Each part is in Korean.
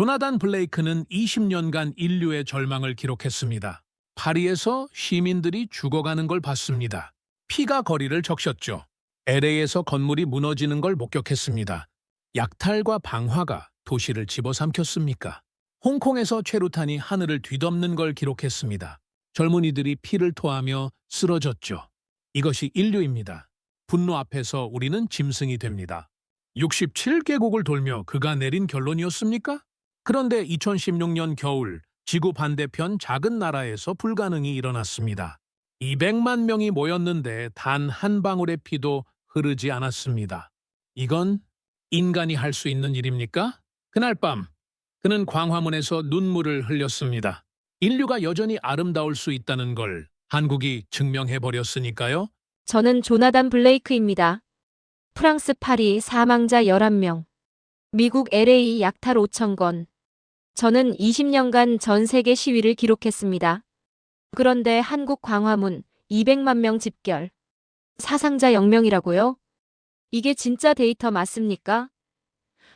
조나단 블레이크는 20년간 인류의 절망을 기록했습니다. 파리에서 시민들이 죽어가는 걸 봤습니다. 피가 거리를 적셨죠. LA에서 건물이 무너지는 걸 목격했습니다. 약탈과 방화가 도시를 집어삼켰습니까? 홍콩에서 최루탄이 하늘을 뒤덮는 걸 기록했습니다. 젊은이들이 피를 토하며 쓰러졌죠. 이것이 인류입니다. 분노 앞에서 우리는 짐승이 됩니다. 67개국을 돌며 그가 내린 결론이었습니까? 그런데 2016년 겨울 지구 반대편 작은 나라에서 불가능이 일어났습니다. 200만 명이 모였는데 단 한 방울의 피도 흐르지 않았습니다. 이건 인간이 할 수 있는 일입니까? 그날 밤 그는 광화문에서 눈물을 흘렸습니다. 인류가 여전히 아름다울 수 있다는 걸 한국이 증명해버렸으니까요. 저는 조나단 블레이크입니다. 프랑스 파리 사망자 11명. 미국 LA 약탈 5,000건. 저는 20년간 전 세계 시위를 기록했습니다. 그런데 한국 광화문 200만 명 집결. 사상자 0명이라고요? 이게 진짜 데이터 맞습니까?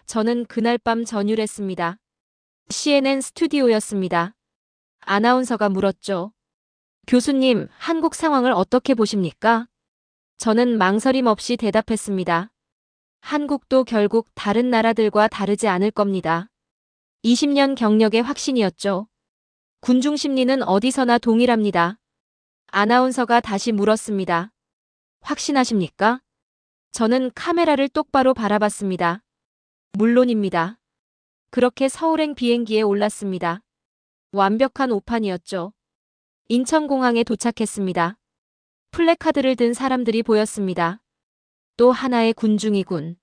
저는 그날 밤 전율했습니다. CNN 스튜디오였습니다. 아나운서가 물었죠. 교수님, 한국 상황을 어떻게 보십니까? 저는 망설임 없이 대답했습니다. 한국도 결국 다른 나라들과 다르지 않을 겁니다. 20년 경력의 확신이었죠. 군중 심리는 어디서나 동일합니다. 아나운서가 다시 물었습니다. 확신하십니까? 저는 카메라를 똑바로 바라봤습니다. 물론입니다. 그렇게 서울행 비행기에 올랐습니다. 완벽한 오판이었죠. 인천공항에 도착했습니다. 플래카드를 든 사람들이 보였습니다. 또 하나의 군중이군.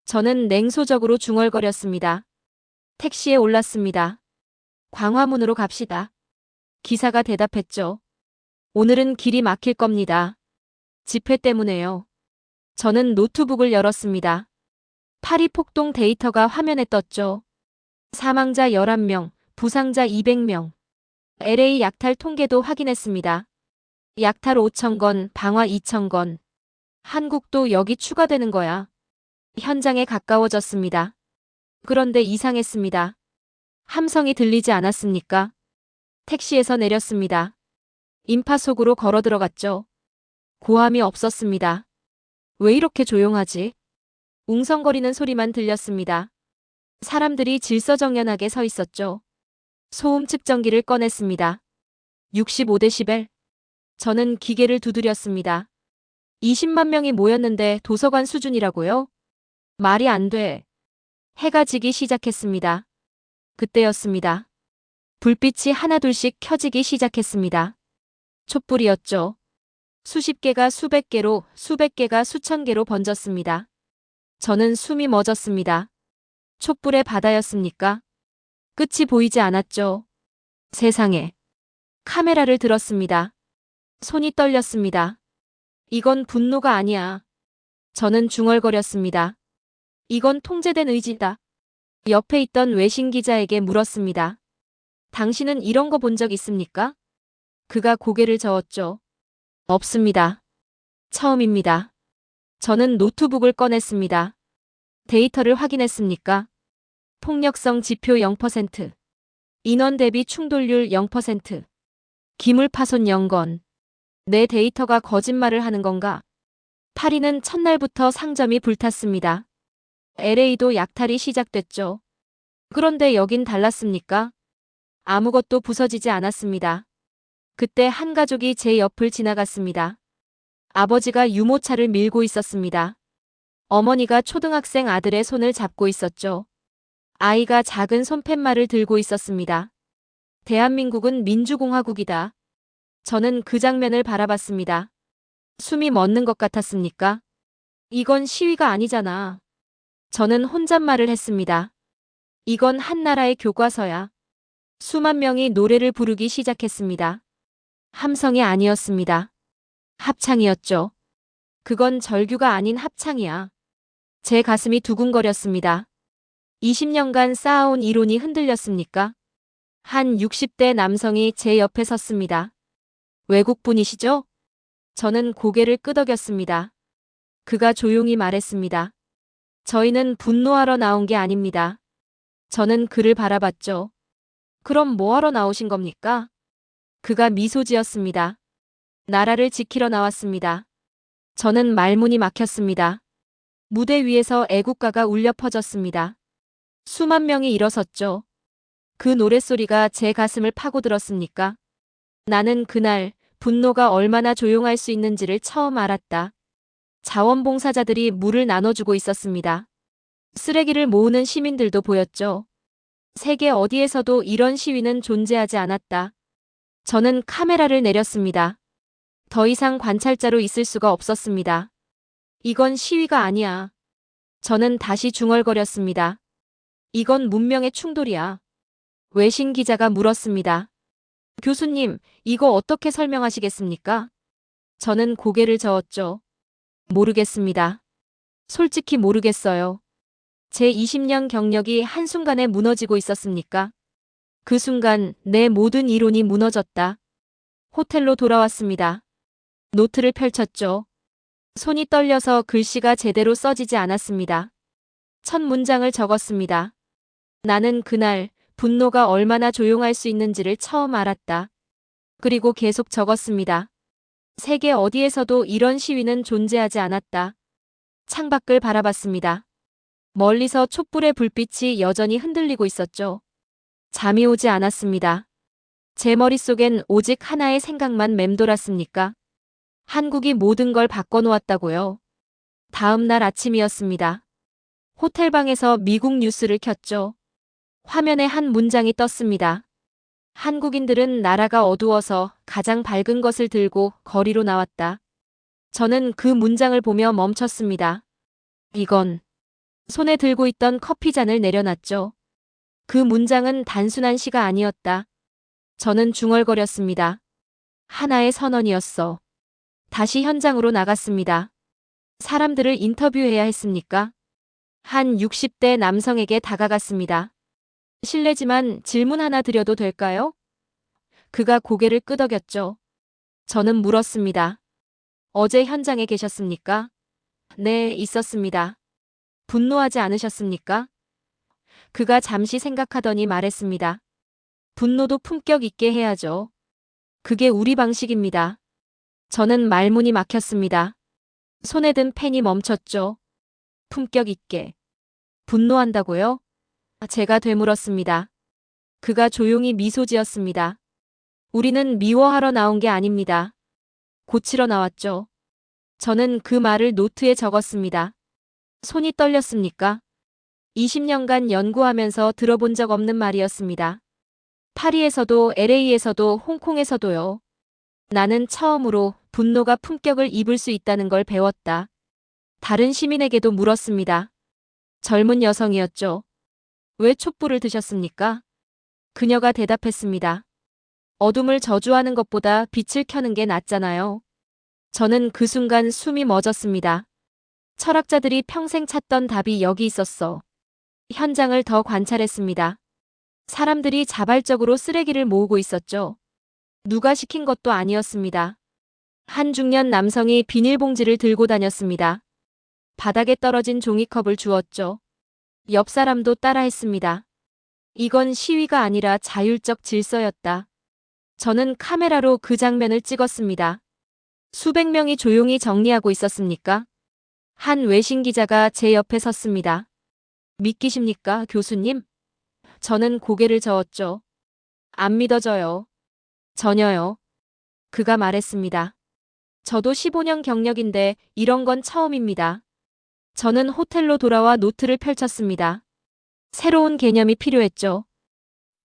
저는 냉소적으로 중얼거렸습니다. 택시에 올랐습니다. 광화문으로 갑시다. 기사가 대답했죠. 오늘은 길이 막힐 겁니다. 집회 때문에요. 저는 노트북을 열었습니다. 파리 폭동 데이터가 화면에 떴죠. 사망자 11명, 부상자 200명. LA 약탈 통계도 확인했습니다. 약탈 5,000건, 방화 2,000건. 한국도 여기 추가되는 거야. 현장에 가까워졌습니다. 그런데 이상했습니다. 함성이 들리지 않았습니까? 택시에서 내렸습니다. 인파 속으로 걸어 들어갔죠. 고함이 없었습니다. 왜 이렇게 조용하지? 웅성거리는 소리만 들렸습니다. 사람들이 질서정연하게 서 있었죠. 소음 측정기를 꺼냈습니다. 65데시벨. 저는 기계를 두드렸습니다. 20만 명이 모였는데 도서관 수준이라고요? 말이 안 돼. 해가 지기 시작했습니다. 그때였습니다. 불빛이 하나둘씩 켜지기 시작했습니다. 촛불이었죠. 수십 개가 수백 개로, 수백 개가 수천 개로 번졌습니다. 저는 숨이 멎었습니다. 촛불의 바다였습니까? 끝이 보이지 않았죠. 세상에. 카메라를 들었습니다. 손이 떨렸습니다. 이건 분노가 아니야. 저는 중얼거렸습니다. 이건 통제된 의지다. 옆에 있던 외신 기자에게 물었습니다. 당신은 이런 거 본 적 있습니까? 그가 고개를 저었죠. 없습니다. 처음입니다. 저는 노트북을 꺼냈습니다. 데이터를 확인했습니까? 폭력성 지표 0%. 인원 대비 충돌률 0%. 기물 파손 0건. 내 데이터가 거짓말을 하는 건가? 파리는 첫날부터 상점이 불탔습니다. LA도 약탈이 시작됐죠. 그런데 여긴 달랐습니까? 아무것도 부서지지 않았습니다. 그때 한 가족이 제 옆을 지나갔습니다. 아버지가 유모차를 밀고 있었습니다. 어머니가 초등학생 아들의 손을 잡고 있었죠. 아이가 작은 손팻말을 들고 있었습니다. 대한민국은 민주공화국이다. 저는 그 장면을 바라봤습니다. 숨이 멎는 것 같았습니까? 이건 시위가 아니잖아. 저는 혼잣말을 했습니다. 이건 한 나라의 교과서야. 수만 명이 노래를 부르기 시작했습니다. 함성이 아니었습니다. 합창이었죠. 그건 절규가 아닌 합창이야. 제 가슴이 두근거렸습니다. 20년간 쌓아온 이론이 흔들렸습니까? 한 60대 남성이 제 옆에 섰습니다. 외국분이시죠? 저는 고개를 끄덕였습니다. 그가 조용히 말했습니다. 저희는 분노하러 나온 게 아닙니다. 저는 그를 바라봤죠. 그럼 뭐하러 나오신 겁니까? 그가 미소 지었습니다. 나라를 지키러 나왔습니다. 저는 말문이 막혔습니다. 무대 위에서 애국가가 울려 퍼졌습니다. 수만 명이 일어섰죠. 그 노랫소리가 제 가슴을 파고들었습니까? 나는 그날 분노가 얼마나 조용할 수 있는지를 처음 알았다. 자원봉사자들이 물을 나눠주고 있었습니다. 쓰레기를 모으는 시민들도 보였죠. 세계 어디에서도 이런 시위는 존재하지 않았다. 저는 카메라를 내렸습니다. 더 이상 관찰자로 있을 수가 없었습니다. 이건 시위가 아니야. 저는 다시 중얼거렸습니다. 이건 문명의 충돌이야. 외신 기자가 물었습니다. 교수님, 이거 어떻게 설명하시겠습니까? 저는 고개를 저었죠. 모르겠습니다. 솔직히 모르겠어요. 제 20년 경력이 한순간에 무너지고 있었습니까? 그 순간 내 모든 이론이 무너졌다. 호텔로 돌아왔습니다. 노트를 펼쳤죠. 손이 떨려서 글씨가 제대로 써지지 않았습니다. 첫 문장을 적었습니다. 나는 그날 분노가 얼마나 조용할 수 있는지를 처음 알았다. 그리고 계속 적었습니다. 세계 어디에서도 이런 시위는 존재하지 않았다. 창밖을 바라봤습니다. 멀리서 촛불의 불빛이 여전히 흔들리고 있었죠. 잠이 오지 않았습니다. 제 머릿속엔 오직 하나의 생각만 맴돌았습니까? 한국이 모든 걸 바꿔놓았다고요. 다음 날 아침이었습니다. 호텔방에서 미국 뉴스를 켰죠. 화면에 한 문장이 떴습니다. 한국인들은 나라가 어두워서 가장 밝은 것을 들고 거리로 나왔다. 저는 그 문장을 보며 멈췄습니다. 이건 손에 들고 있던 커피잔을 내려놨죠. 그 문장은 단순한 시가 아니었다. 저는 중얼거렸습니다. 하나의 선언이었어. 다시 현장으로 나갔습니다. 사람들을 인터뷰해야 했습니까? 한 60대 남성에게 다가갔습니다. 실례지만 질문 하나 드려도 될까요? 그가 고개를 끄덕였죠. 저는 물었습니다. 어제 현장에 계셨습니까? 네, 있었습니다. 분노하지 않으셨습니까? 그가 잠시 생각하더니 말했습니다. 분노도 품격 있게 해야죠. 그게 우리 방식입니다. 저는 말문이 막혔습니다. 손에 든 펜이 멈췄죠. 품격 있게. 분노한다고요? 제가 되물었습니다. 그가 조용히 미소 지었습니다. 우리는 미워하러 나온 게 아닙니다. 고치러 나왔죠. 저는 그 말을 노트에 적었습니다. 손이 떨렸습니까? 20년간 연구하면서 들어본 적 없는 말이었습니다. 파리에서도 LA에서도 홍콩에서도요. 나는 처음으로 분노가 품격을 입을 수 있다는 걸 배웠다. 다른 시민에게도 물었습니다. 젊은 여성이었죠. 왜 촛불을 드셨습니까? 그녀가 대답했습니다. 어둠을 저주하는 것보다 빛을 켜는 게 낫잖아요. 저는 그 순간 숨이 멎었습니다. 철학자들이 평생 찾던 답이 여기 있었어. 현장을 더 관찰했습니다. 사람들이 자발적으로 쓰레기를 모으고 있었죠. 누가 시킨 것도 아니었습니다. 한 중년 남성이 비닐봉지를 들고 다녔습니다. 바닥에 떨어진 종이컵을 주웠죠. 옆 사람도 따라했습니다. 이건 시위가 아니라 자율적 질서였다. 저는 카메라로 그 장면을 찍었습니다. 수백 명이 조용히 정리하고 있었습니까? 한 외신 기자가 제 옆에 섰습니다. 믿기십니까, 교수님? 저는 고개를 저었죠. 안 믿어져요. 전혀요. 그가 말했습니다. 저도 15년 경력인데 이런 건 처음입니다. 저는 호텔로 돌아와 노트를 펼쳤습니다. 새로운 개념이 필요했죠.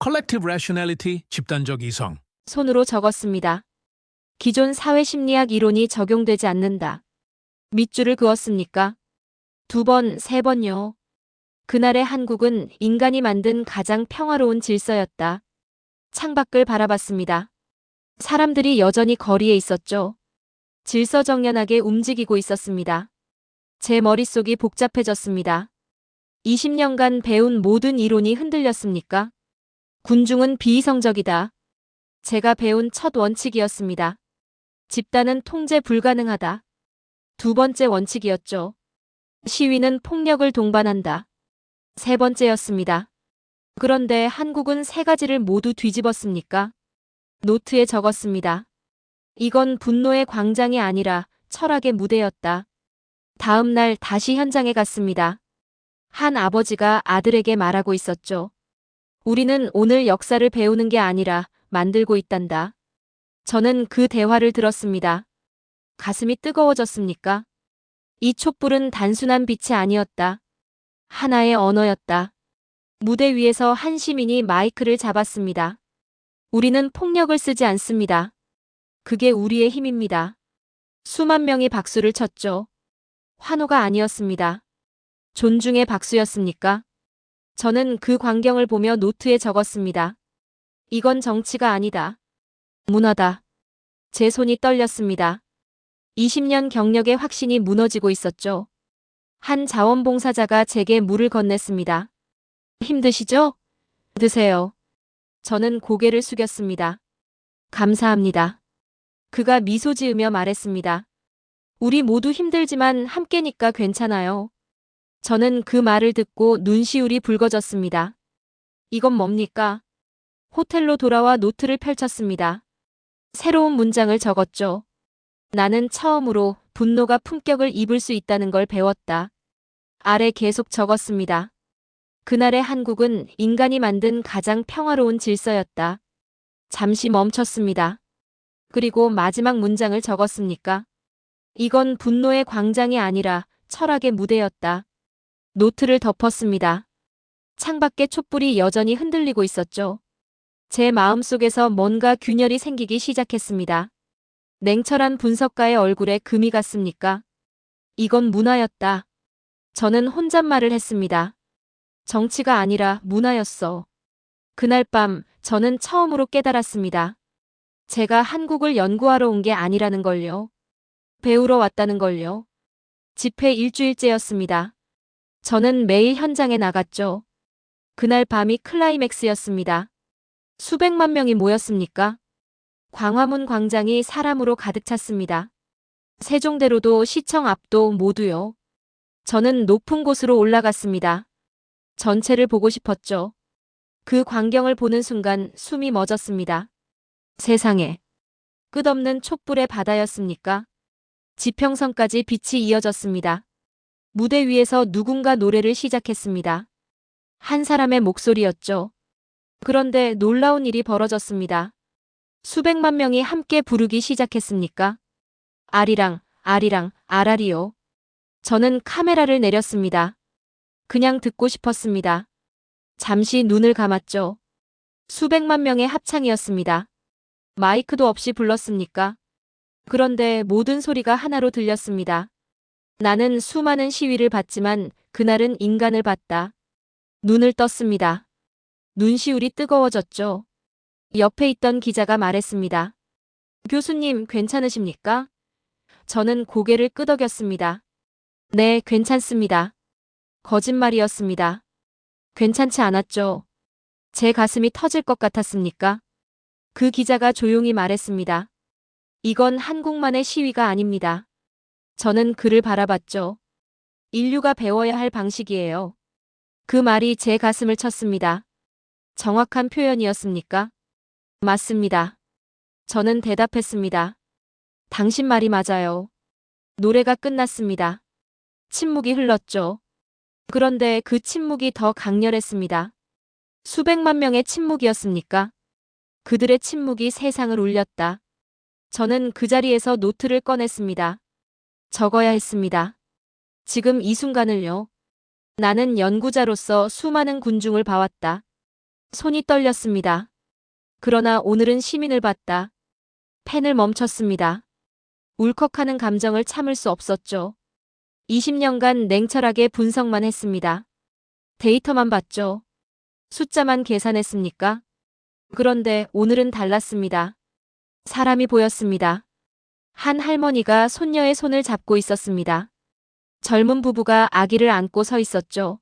Collective rationality, 집단적 이성. 손으로 적었습니다. 기존 사회심리학 이론이 적용되지 않는다. 밑줄을 그었습니까? 2번, 3번요. 그날의 한국은 인간이 만든 가장 평화로운 질서였다. 창밖을 바라봤습니다. 사람들이 여전히 거리에 있었죠. 질서정연하게 움직이고 있었습니다. 제 머릿속이 복잡해졌습니다. 20년간 배운 모든 이론이 흔들렸습니까? 군중은 비이성적이다. 제가 배운 첫 원칙이었습니다. 집단은 통제 불가능하다. 2번째 원칙이었죠. 시위는 폭력을 동반한다. 3번째였습니다. 그런데 한국은 세 가지를 모두 뒤집었습니까? 노트에 적었습니다. 이건 분노의 광장이 아니라 철학의 무대였다. 다음 날 다시 현장에 갔습니다. 한 아버지가 아들에게 말하고 있었죠. 우리는 오늘 역사를 배우는 게 아니라 만들고 있단다. 저는 그 대화를 들었습니다. 가슴이 뜨거워졌습니까? 이 촛불은 단순한 빛이 아니었다. 하나의 언어였다. 무대 위에서 한 시민이 마이크를 잡았습니다. 우리는 폭력을 쓰지 않습니다. 그게 우리의 힘입니다. 수만 명이 박수를 쳤죠. 환호가 아니었습니다. 존중의 박수였습니까? 저는 그 광경을 보며 노트에 적었습니다. 이건 정치가 아니다. 문화다. 제 손이 떨렸습니다. 20년 경력의 확신이 무너지고 있었죠. 한 자원봉사자가 제게 물을 건넸습니다. 힘드시죠? 드세요. 저는 고개를 숙였습니다. 감사합니다. 그가 미소 지으며 말했습니다. 우리 모두 힘들지만 함께니까 괜찮아요. 저는 그 말을 듣고 눈시울이 붉어졌습니다. 이건 뭡니까? 호텔로 돌아와 노트를 펼쳤습니다. 새로운 문장을 적었죠. 나는 처음으로 분노가 품격을 입을 수 있다는 걸 배웠다. 아래 계속 적었습니다. 그날의 한국은 인간이 만든 가장 평화로운 질서였다. 잠시 멈췄습니다. 그리고 마지막 문장을 적었습니까? 이건 분노의 광장이 아니라 철학의 무대였다. 노트를 덮었습니다. 창밖에 촛불이 여전히 흔들리고 있었죠. 제 마음속에서 뭔가 균열이 생기기 시작했습니다. 냉철한 분석가의 얼굴에 금이 갔습니까? 이건 문화였다. 저는 혼잣말을 했습니다. 정치가 아니라 문화였어. 그날 밤 저는 처음으로 깨달았습니다. 제가 한국을 연구하러 온 게 아니라는 걸요. 배우러 왔다는 걸요. 집회 일주일째였습니다. 저는 매일 현장에 나갔죠. 그날 밤이 클라이맥스였습니다. 수백만 명이 모였습니까? 광화문 광장이 사람으로 가득 찼습니다. 세종대로도 시청 앞도 모두요. 저는 높은 곳으로 올라갔습니다. 전체를 보고 싶었죠. 그 광경을 보는 순간 숨이 멎었습니다. 세상에. 끝없는 촛불의 바다였습니까? 지평선까지 빛이 이어졌습니다. 무대 위에서 누군가 노래를 시작했습니다. 한 사람의 목소리였죠. 그런데 놀라운 일이 벌어졌습니다. 수백만 명이 함께 부르기 시작했습니까? 아리랑, 아리랑, 아라리요. 저는 카메라를 내렸습니다. 그냥 듣고 싶었습니다. 잠시 눈을 감았죠. 수백만 명의 합창이었습니다. 마이크도 없이 불렀습니까? 그런데 모든 소리가 하나로 들렸습니다. 나는 수많은 시위를 봤지만 그날은 인간을 봤다. 눈을 떴습니다. 눈시울이 뜨거워졌죠. 옆에 있던 기자가 말했습니다. 교수님, 괜찮으십니까? 저는 고개를 끄덕였습니다. 네, 괜찮습니다. 거짓말이었습니다. 괜찮지 않았죠. 제 가슴이 터질 것 같았습니까? 그 기자가 조용히 말했습니다. 이건 한국만의 시위가 아닙니다. 저는 그를 바라봤죠. 인류가 배워야 할 방식이에요. 그 말이 제 가슴을 쳤습니다. 정확한 표현이었습니까? 맞습니다. 저는 대답했습니다. 당신 말이 맞아요. 노래가 끝났습니다. 침묵이 흘렀죠. 그런데 그 침묵이 더 강렬했습니다. 수백만 명의 침묵이었습니까? 그들의 침묵이 세상을 울렸다. 저는 그 자리에서 노트를 꺼냈습니다. 적어야 했습니다. 지금 이 순간을요. 나는 연구자로서 수많은 군중을 봐왔다. 손이 떨렸습니다. 그러나 오늘은 시민을 봤다. 펜을 멈췄습니다. 울컥하는 감정을 참을 수 없었죠. 20년간 냉철하게 분석만 했습니다. 데이터만 봤죠. 숫자만 계산했습니까? 그런데 오늘은 달랐습니다. 사람이 보였습니다. 한 할머니가 손녀의 손을 잡고 있었습니다. 젊은 부부가 아기를 안고 서 있었죠.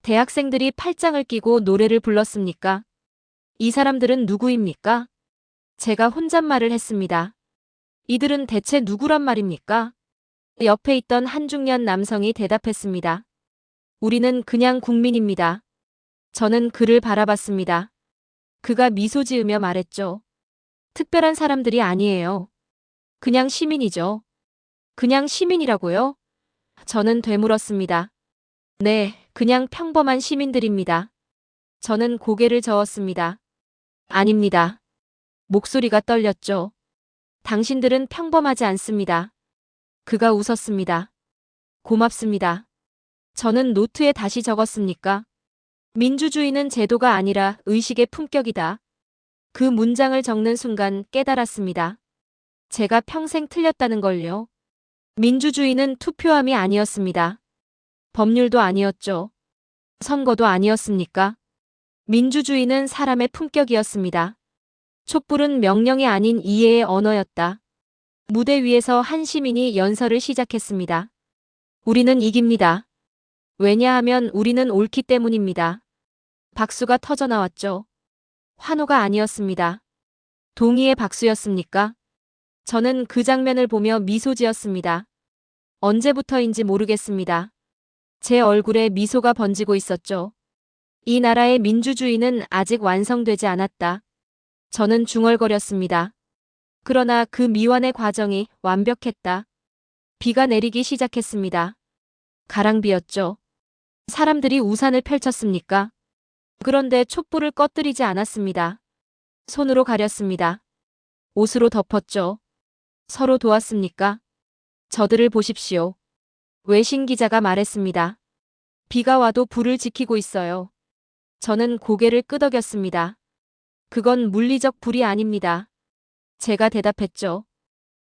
대학생들이 팔짱을 끼고 노래를 불렀습니까? 이 사람들은 누구입니까? 제가 혼잣말을 했습니다. 이들은 대체 누구란 말입니까? 옆에 있던 한 중년 남성이 대답했습니다. 우리는 그냥 국민입니다. 저는 그를 바라봤습니다. 그가 미소 지으며 말했죠. 특별한 사람들이 아니에요. 그냥 시민이죠. 그냥 시민이라고요? 저는 되물었습니다. 네, 그냥 평범한 시민들입니다. 저는 고개를 저었습니다. 아닙니다. 목소리가 떨렸죠. 당신들은 평범하지 않습니다. 그가 웃었습니다. 고맙습니다. 저는 노트에 다시 적었습니까? 민주주의는 제도가 아니라 의식의 품격이다. 그 문장을 적는 순간 깨달았습니다. 제가 평생 틀렸다는 걸요. 민주주의는 투표함이 아니었습니다. 법률도 아니었죠. 선거도 아니었습니까? 민주주의는 사람의 품격이었습니다. 촛불은 명령이 아닌 이해의 언어였다. 무대 위에서 한 시민이 연설을 시작했습니다. 우리는 이깁니다. 왜냐하면 우리는 옳기 때문입니다. 박수가 터져나왔죠. 환호가 아니었습니다. 동의의 박수였습니까? 저는 그 장면을 보며 미소 지었습니다. 언제부터인지 모르겠습니다. 제 얼굴에 미소가 번지고 있었죠. 이 나라의 민주주의는 아직 완성되지 않았다. 저는 중얼거렸습니다. 그러나 그 미완의 과정이 완벽했다. 비가 내리기 시작했습니다. 가랑비였죠. 사람들이 우산을 펼쳤습니까? 그런데 촛불을 꺼뜨리지 않았습니다. 손으로 가렸습니다. 옷으로 덮었죠. 서로 도왔습니까? 저들을 보십시오. 외신 기자가 말했습니다. 비가 와도 불을 지키고 있어요. 저는 고개를 끄덕였습니다. 그건 물리적 불이 아닙니다. 제가 대답했죠.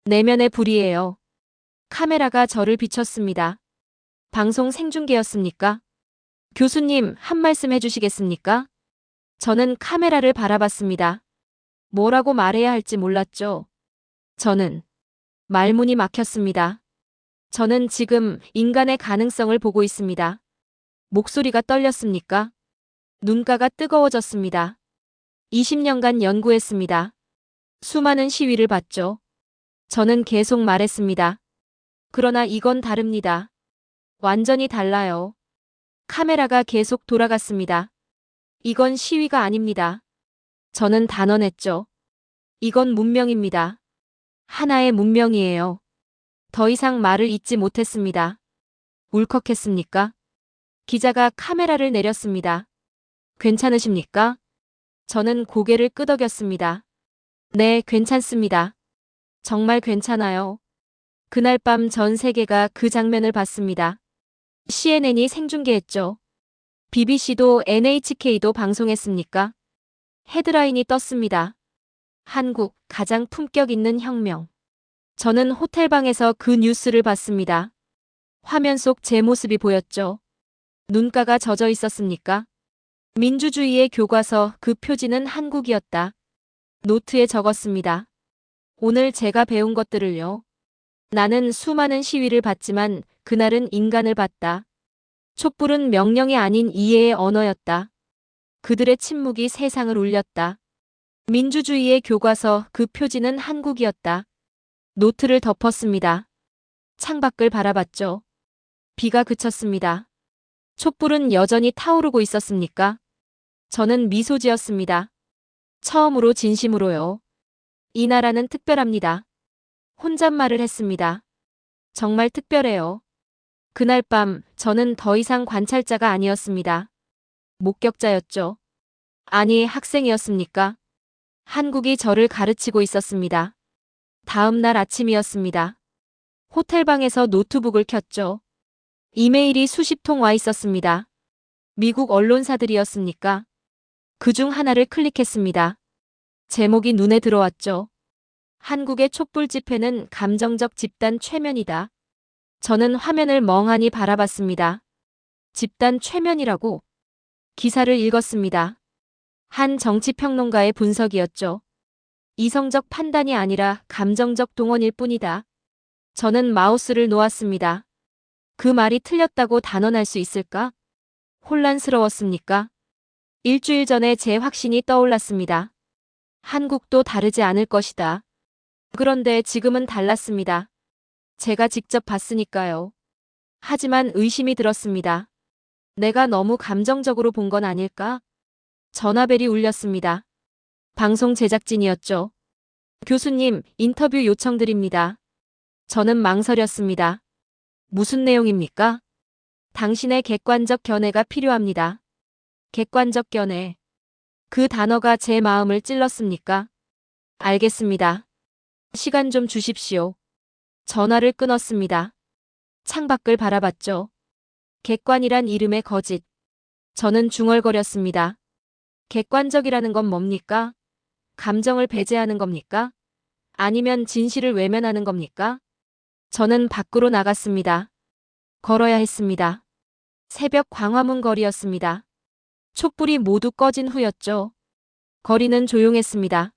내면의 불이에요. 카메라가 저를 비췄습니다. 방송 생중계였습니까? 교수님, 한 말씀 해주시겠습니까? 저는 카메라를 바라봤습니다. 뭐라고 말해야 할지 몰랐죠. 저는 말문이 막혔습니다. 저는 지금 인간의 가능성을 보고 있습니다. 목소리가 떨렸습니까? 눈가가 뜨거워졌습니다. 20년간 연구했습니다. 수많은 시위를 봤죠. 저는 계속 말했습니다. 그러나 이건 다릅니다. 완전히 달라요. 카메라가 계속 돌아갔습니다. 이건 시위가 아닙니다. 저는 단언했죠. 이건 문명입니다. 하나의 문명이에요. 더 이상 말을 잇지 못했습니다. 울컥했습니까? 기자가 카메라를 내렸습니다. 괜찮으십니까? 저는 고개를 끄덕였습니다. 네, 괜찮습니다. 정말 괜찮아요. 그날 밤 전 세계가 그 장면을 봤습니다. CNN이 생중계했죠. BBC도 NHK도 방송했습니까? 헤드라인이 떴습니다. 한국 가장 품격 있는 혁명. 저는 호텔방에서 그 뉴스를 봤습니다. 화면 속 제 모습이 보였죠. 눈가가 젖어 있었습니까? 민주주의의 교과서 그 표지는 한국이었다. 노트에 적었습니다. 오늘 제가 배운 것들을요. 나는 수많은 시위를 봤지만 그날은 인간을 봤다. 촛불은 명령이 아닌 이해의 언어였다. 그들의 침묵이 세상을 울렸다. 민주주의의 교과서 그 표지는 한국이었다. 노트를 덮었습니다. 창밖을 바라봤죠. 비가 그쳤습니다. 촛불은 여전히 타오르고 있었습니까? 저는 미소 지었습니다. 처음으로 진심으로요. 이 나라는 특별합니다. 혼잣말을 했습니다. 정말 특별해요. 그날 밤 저는 더 이상 관찰자가 아니었습니다. 목격자였죠. 아니, 학생이었습니까? 한국이 저를 가르치고 있었습니다. 다음 날 아침이었습니다. 호텔방에서 노트북을 켰죠. 이메일이 수십 통 와 있었습니다. 미국 언론사들이었습니까? 그중 하나를 클릭했습니다. 제목이 눈에 들어왔죠. 한국의 촛불 집회는 감정적 집단 최면이다. 저는 화면을 멍하니 바라봤습니다. 집단 최면이라고? 기사를 읽었습니다. 한 정치평론가의 분석이었죠. 이성적 판단이 아니라 감정적 동원일 뿐이다. 저는 마우스를 놓았습니다. 그 말이 틀렸다고 단언할 수 있을까? 혼란스러웠습니까? 일주일 전에 제 확신이 떠올랐습니다. 한국도 다르지 않을 것이다. 그런데 지금은 달랐습니다. 제가 직접 봤으니까요. 하지만 의심이 들었습니다. 내가 너무 감정적으로 본 건 아닐까? 전화벨이 울렸습니다. 방송 제작진이었죠. 교수님, 인터뷰 요청드립니다. 저는 망설였습니다. 무슨 내용입니까? 당신의 객관적 견해가 필요합니다. 객관적 견해. 그 단어가 제 마음을 찔렀습니까? 알겠습니다. 시간 좀 주십시오. 전화를 끊었습니다. 창밖을 바라봤죠. 객관이란 이름의 거짓. 저는 중얼거렸습니다. 객관적이라는 건 뭡니까? 감정을 배제하는 겁니까? 아니면 진실을 외면하는 겁니까? 저는 밖으로 나갔습니다. 걸어야 했습니다. 새벽 광화문 거리였습니다. 촛불이 모두 꺼진 후였죠. 거리는 조용했습니다.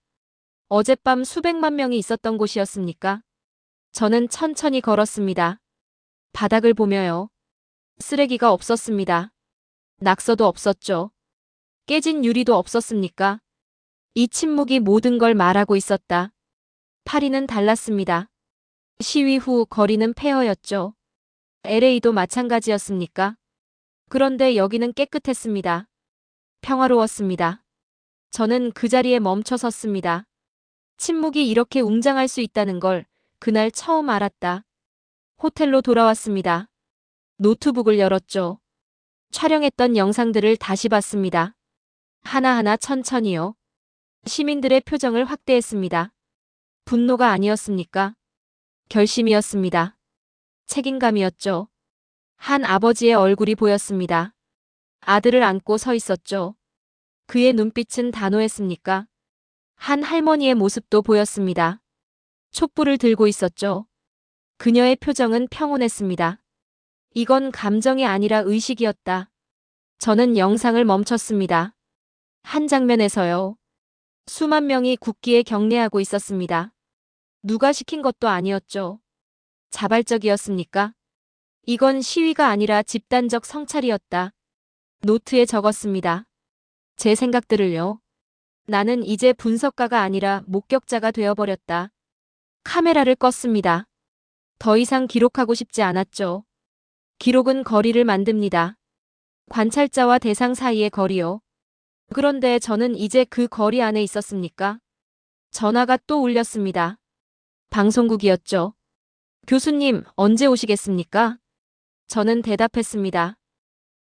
어젯밤 수백만 명이 있었던 곳이었습니까? 저는 천천히 걸었습니다. 바닥을 보며요. 쓰레기가 없었습니다. 낙서도 없었죠. 깨진 유리도 없었습니까? 이 침묵이 모든 걸 말하고 있었다. 파리는 달랐습니다. 시위 후 거리는 폐허였죠. LA도 마찬가지였습니까? 그런데 여기는 깨끗했습니다. 평화로웠습니다. 저는 그 자리에 멈춰 섰습니다. 침묵이 이렇게 웅장할 수 있다는 걸 그날 처음 알았다. 호텔로 돌아왔습니다. 노트북을 열었죠. 촬영했던 영상들을 다시 봤습니다. 하나하나 천천히요. 시민들의 표정을 확대했습니다. 분노가 아니었습니까? 결심이었습니다. 책임감이었죠. 한 아버지의 얼굴이 보였습니다. 아들을 안고 서 있었죠. 그의 눈빛은 단호했습니까? 한 할머니의 모습도 보였습니다. 촛불을 들고 있었죠. 그녀의 표정은 평온했습니다. 이건 감정이 아니라 의식이었다. 저는 영상을 멈췄습니다. 한 장면에서요. 수만 명이 국기에 경례하고 있었습니다. 누가 시킨 것도 아니었죠. 자발적이었습니까? 이건 시위가 아니라 집단적 성찰이었다. 노트에 적었습니다. 제 생각들을요. 나는 이제 분석가가 아니라 목격자가 되어버렸다. 카메라를 껐습니다. 더 이상 기록하고 싶지 않았죠. 기록은 거리를 만듭니다. 관찰자와 대상 사이의 거리요. 그런데 저는 이제 그 거리 안에 있었습니까? 전화가 또 울렸습니다. 방송국이었죠. 교수님, 언제 오시겠습니까? 저는 대답했습니다.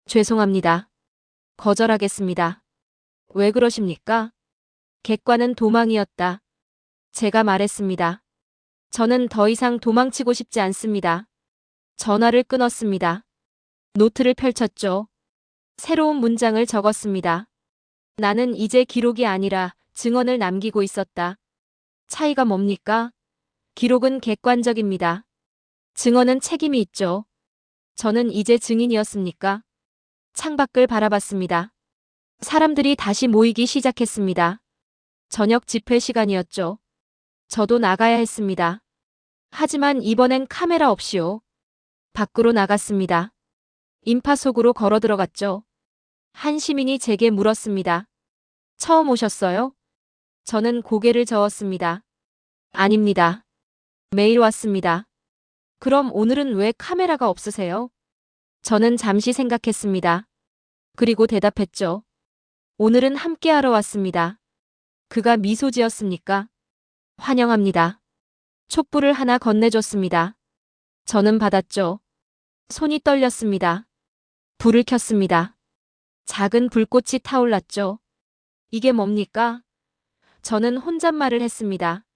죄송합니다. 거절하겠습니다. 왜 그러십니까? 객관은 도망이었다. 제가 말했습니다. 저는 더 이상 도망치고 싶지 않습니다. 전화를 끊었습니다. 노트를 펼쳤죠. 새로운 문장을 적었습니다. 나는 이제 기록이 아니라 증언을 남기고 있었다. 차이가 뭡니까? 기록은 객관적입니다. 증언은 책임이 있죠. 저는 이제 증인이었습니까? 창밖을 바라봤습니다. 사람들이 다시 모이기 시작했습니다. 저녁 집회 시간이었죠. 저도 나가야 했습니다. 하지만 이번엔 카메라 없이요. 밖으로 나갔습니다. 인파 속으로 걸어 들어갔죠. 한 시민이 제게 물었습니다. 처음 오셨어요? 저는 고개를 저었습니다. 아닙니다. 매일 왔습니다. 그럼 오늘은 왜 카메라가 없으세요? 저는 잠시 생각했습니다. 그리고 대답했죠. 오늘은 함께하러 왔습니다. 그가 미소 지었습니까? 환영합니다. 촛불을 하나 건네줬습니다. 저는 받았죠. 손이 떨렸습니다. 불을 켰습니다. 작은 불꽃이 타올랐죠. 이게 뭡니까? 저는 혼잣말을 했습니다.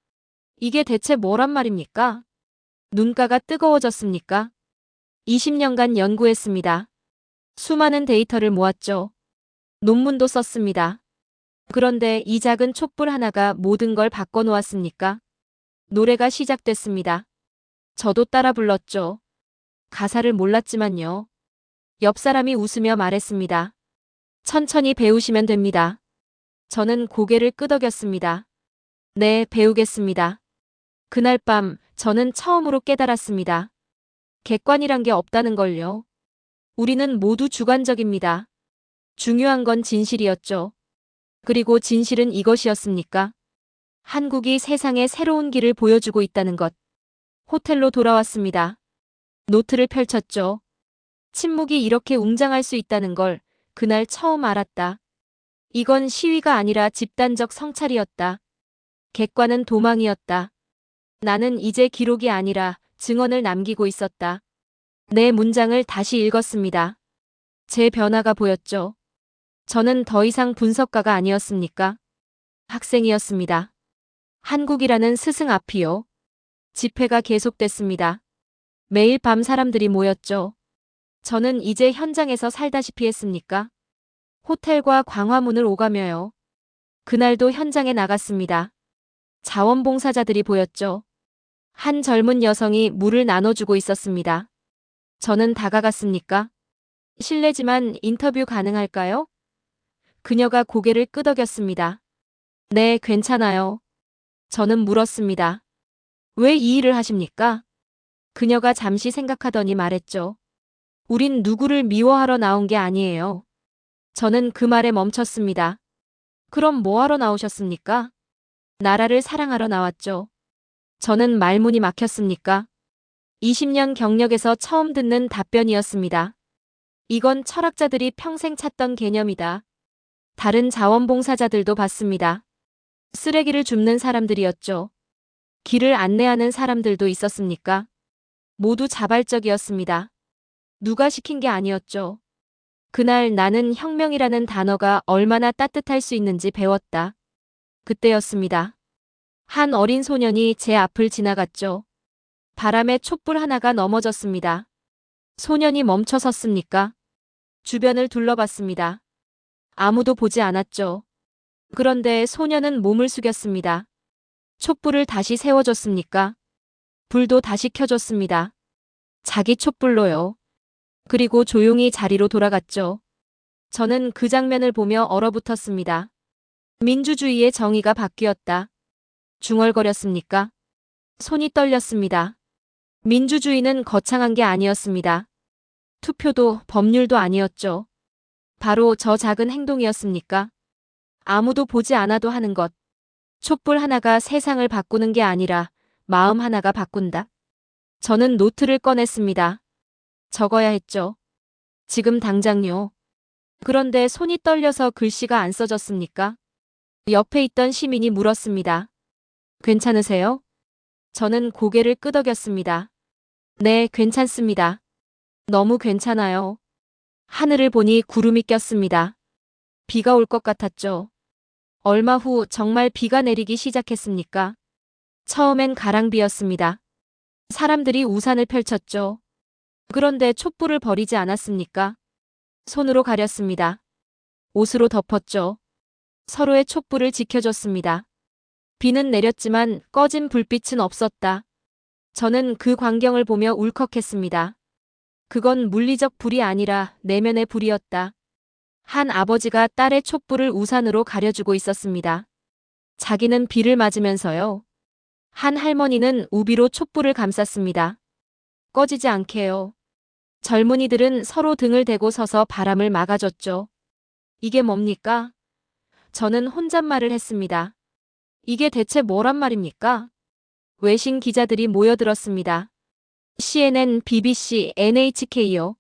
이게 대체 뭐란 말입니까? 눈가가 뜨거워졌습니까? 20년간 연구했습니다. 수많은 데이터를 모았죠. 논문도 썼습니다. 그런데 이 작은 촛불 하나가 모든 걸 바꿔놓았습니까? 노래가 시작됐습니다. 저도 따라 불렀죠. 가사를 몰랐지만요. 옆 사람이 웃으며 말했습니다. 천천히 배우시면 됩니다. 저는 고개를 끄덕였습니다. 네, 배우겠습니다. 그날 밤 저는 처음으로 깨달았습니다. 객관이란 게 없다는 걸요. 우리는 모두 주관적입니다. 중요한 건 진실이었죠. 그리고 진실은 이것이었습니까? 한국이 세상에 새로운 길을 보여주고 있다는 것. 호텔로 돌아왔습니다. 노트를 펼쳤죠. 침묵이 이렇게 웅장할 수 있다는 걸 그날 처음 알았다. 이건 시위가 아니라 집단적 성찰이었다. 객관은 도망이었다. 나는 이제 기록이 아니라 증언을 남기고 있었다. 내 문장을 다시 읽었습니다. 제 변화가 보였죠. 저는 더 이상 분석가가 아니었습니까? 학생이었습니다. 한국이라는 스승 앞이요. 집회가 계속됐습니다. 매일 밤 사람들이 모였죠. 저는 이제 현장에서 살다시피 했습니까? 호텔과 광화문을 오가며요. 그날도 현장에 나갔습니다. 자원봉사자들이 보였죠. 한 젊은 여성이 물을 나눠주고 있었습니다. 저는 다가갔습니까? 실례지만 인터뷰 가능할까요? 그녀가 고개를 끄덕였습니다. 네, 괜찮아요. 저는 물었습니다. 왜 이 일을 하십니까? 그녀가 잠시 생각하더니 말했죠. 우린 누구를 미워하러 나온 게 아니에요. 저는 그 말에 멈췄습니다. 그럼 뭐 하러 나오셨습니까? 나라를 사랑하러 나왔죠. 저는 말문이 막혔습니까? 20년 경력에서 처음 듣는 답변이었습니다. 이건 철학자들이 평생 찾던 개념이다. 다른 자원봉사자들도 봤습니다. 쓰레기를 줍는 사람들이었죠. 길을 안내하는 사람들도 있었습니까? 모두 자발적이었습니다. 누가 시킨 게 아니었죠. 그날 나는 혁명이라는 단어가 얼마나 따뜻할 수 있는지 배웠다. 그때였습니다. 한 어린 소년이 제 앞을 지나갔죠. 바람에 촛불 하나가 넘어졌습니다. 소년이 멈춰 섰습니까? 주변을 둘러봤습니다. 아무도 보지 않았죠. 그런데 소년은 몸을 숙였습니다. 촛불을 다시 세워줬습니까? 불도 다시 켜줬습니다. 자기 촛불로요. 그리고 조용히 자리로 돌아갔죠. 저는 그 장면을 보며 얼어붙었습니다. 민주주의의 정의가 바뀌었다. 중얼거렸습니까? 손이 떨렸습니다. 민주주의는 거창한 게 아니었습니다. 투표도 법률도 아니었죠. 바로 저 작은 행동이었습니까? 아무도 보지 않아도 하는 것. 촛불 하나가 세상을 바꾸는 게 아니라 마음 하나가 바꾼다. 저는 노트를 꺼냈습니다. 적어야 했죠. 지금 당장요. 그런데 손이 떨려서 글씨가 안 써졌습니까? 옆에 있던 시민이 물었습니다. 괜찮으세요? 저는 고개를 끄덕였습니다. 네, 괜찮습니다. 너무 괜찮아요. 하늘을 보니 구름이 꼈습니다. 비가 올 것 같았죠. 얼마 후 정말 비가 내리기 시작했습니까? 처음엔 가랑비였습니다. 사람들이 우산을 펼쳤죠. 그런데 촛불을 버리지 않았습니까? 손으로 가렸습니다. 옷으로 덮었죠. 서로의 촛불을 지켜줬습니다. 비는 내렸지만 꺼진 불빛은 없었다. 저는 그 광경을 보며 울컥했습니다. 그건 물리적 불이 아니라 내면의 불이었다. 한 아버지가 딸의 촛불을 우산으로 가려주고 있었습니다. 자기는 비를 맞으면서요. 한 할머니는 우비로 촛불을 감쌌습니다. 꺼지지 않게요. 젊은이들은 서로 등을 대고 서서 바람을 막아줬죠. 이게 뭡니까? 저는 혼잣말을 했습니다. 이게 대체 뭐란 말입니까? 외신 기자들이 모여들었습니다. CNN, BBC, NHK요.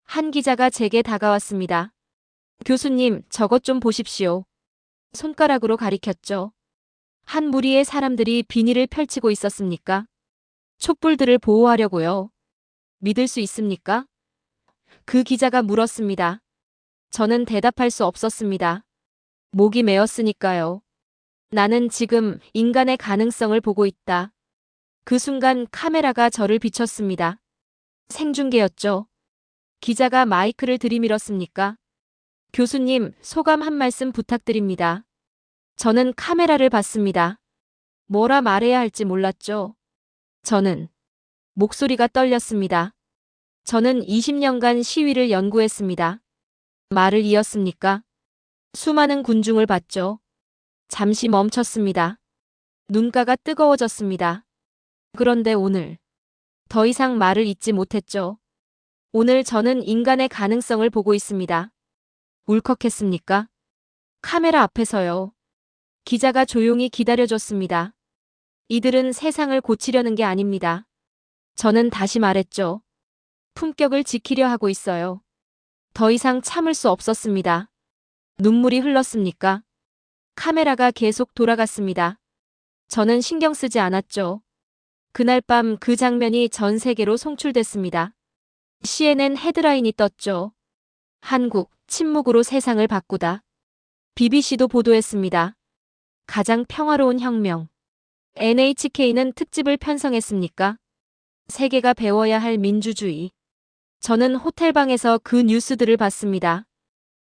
한 기자가 제게 다가왔습니다. 교수님, 저것 좀 보십시오. 손가락으로 가리켰죠. 한 무리의 사람들이 비닐을 펼치고 있었습니까? 촛불들을 보호하려고요. 믿을 수 있습니까? 그 기자가 물었습니다. 저는 대답할 수 없었습니다. 목이 메었으니까요. 나는 지금 인간의 가능성을 보고 있다. 그 순간 카메라가 저를 비췄습니다. 생중계였죠. 기자가 마이크를 들이밀었습니까? 교수님, 소감 한 말씀 부탁드립니다. 저는 카메라를 봤습니다. 뭐라 말해야 할지 몰랐죠. 저는 목소리가 떨렸습니다. 저는 20년간 시위를 연구했습니다. 말을 이었습니까? 수많은 군중을 봤죠. 잠시 멈췄습니다. 눈가가 뜨거워졌습니다. 그런데 오늘 더 이상 말을 잇지 못했죠. 오늘 저는 인간의 가능성을 보고 있습니다. 울컥했습니까? 카메라 앞에서요. 기자가 조용히 기다려줬습니다. 이들은 세상을 고치려는 게 아닙니다. 저는 다시 말했죠. 품격을 지키려 하고 있어요. 더 이상 참을 수 없었습니다. 눈물이 흘렀습니까? 카메라가 계속 돌아갔습니다. 저는 신경 쓰지 않았죠. 그날 밤 그 장면이 전 세계로 송출됐습니다. CNN 헤드라인이 떴죠. 한국, 침묵으로 세상을 바꾸다. BBC도 보도했습니다. 가장 평화로운 혁명. NHK는 특집을 편성했습니까? 세계가 배워야 할 민주주의. 저는 호텔방에서 그 뉴스들을 봤습니다.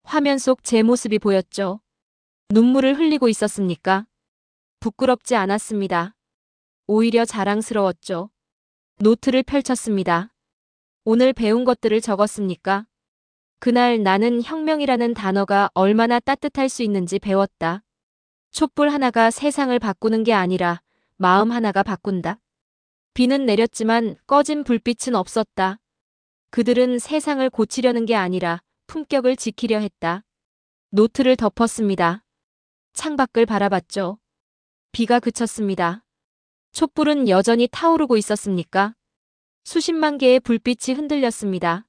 화면 속 제 모습이 보였죠. 눈물을 흘리고 있었습니까? 부끄럽지 않았습니다. 오히려 자랑스러웠죠. 노트를 펼쳤습니다. 오늘 배운 것들을 적었습니까? 그날 나는 혁명이라는 단어가 얼마나 따뜻할 수 있는지 배웠다. 촛불 하나가 세상을 바꾸는 게 아니라 마음 하나가 바꾼다. 비는 내렸지만 꺼진 불빛은 없었다. 그들은 세상을 고치려는 게 아니라 품격을 지키려 했다. 노트를 덮었습니다. 창밖을 바라봤죠. 비가 그쳤습니다. 촛불은 여전히 타오르고 있었습니까? 수십만 개의 불빛이 흔들렸습니다.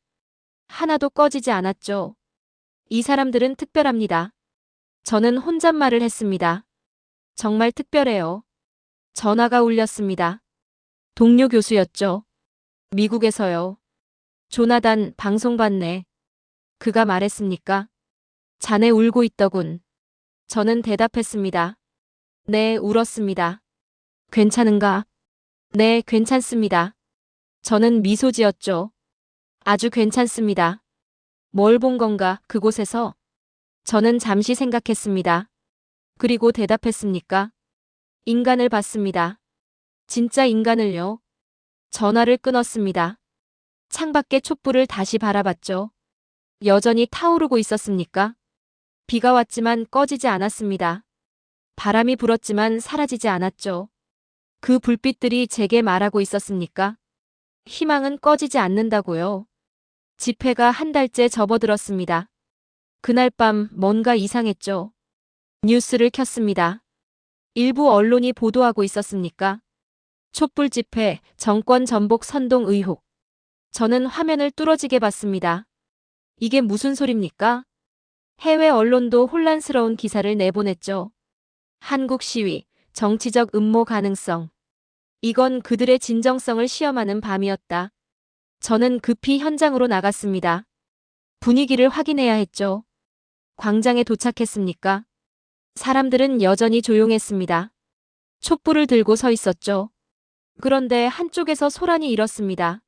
하나도 꺼지지 않았죠. 이 사람들은 특별합니다. 저는 혼잣말을 했습니다. 정말 특별해요. 전화가 울렸습니다. 동료 교수였죠. 미국에서요. 조나단, 방송 봤네. 그가 말했습니까? 자네 울고 있더군. 저는 대답했습니다. 네, 울었습니다. 괜찮은가? 네, 괜찮습니다. 저는 미소 지었죠. 아주 괜찮습니다. 뭘 본 건가, 그곳에서? 저는 잠시 생각했습니다. 그리고 대답했습니까? 인간을 봤습니다. 진짜 인간을요. 전화를 끊었습니다. 창밖의 촛불을 다시 바라봤죠. 여전히 타오르고 있었습니까? 비가 왔지만 꺼지지 않았습니다. 바람이 불었지만 사라지지 않았죠. 그 불빛들이 제게 말하고 있었습니까? 희망은 꺼지지 않는다고요. 집회가 한 달째 접어들었습니다. 그날 밤 뭔가 이상했죠. 뉴스를 켰습니다. 일부 언론이 보도하고 있었습니까? 촛불 집회, 정권 전복 선동 의혹. 저는 화면을 뚫어지게 봤습니다. 이게 무슨 소립니까? 해외 언론도 혼란스러운 기사를 내보냈죠. 한국 시위, 정치적 음모 가능성. 이건 그들의 진정성을 시험하는 밤이었다. 저는 급히 현장으로 나갔습니다. 분위기를 확인해야 했죠. 광장에 도착했습니까? 사람들은 여전히 조용했습니다. 촛불을 들고 서 있었죠. 그런데 한쪽에서 소란이 일었습니다.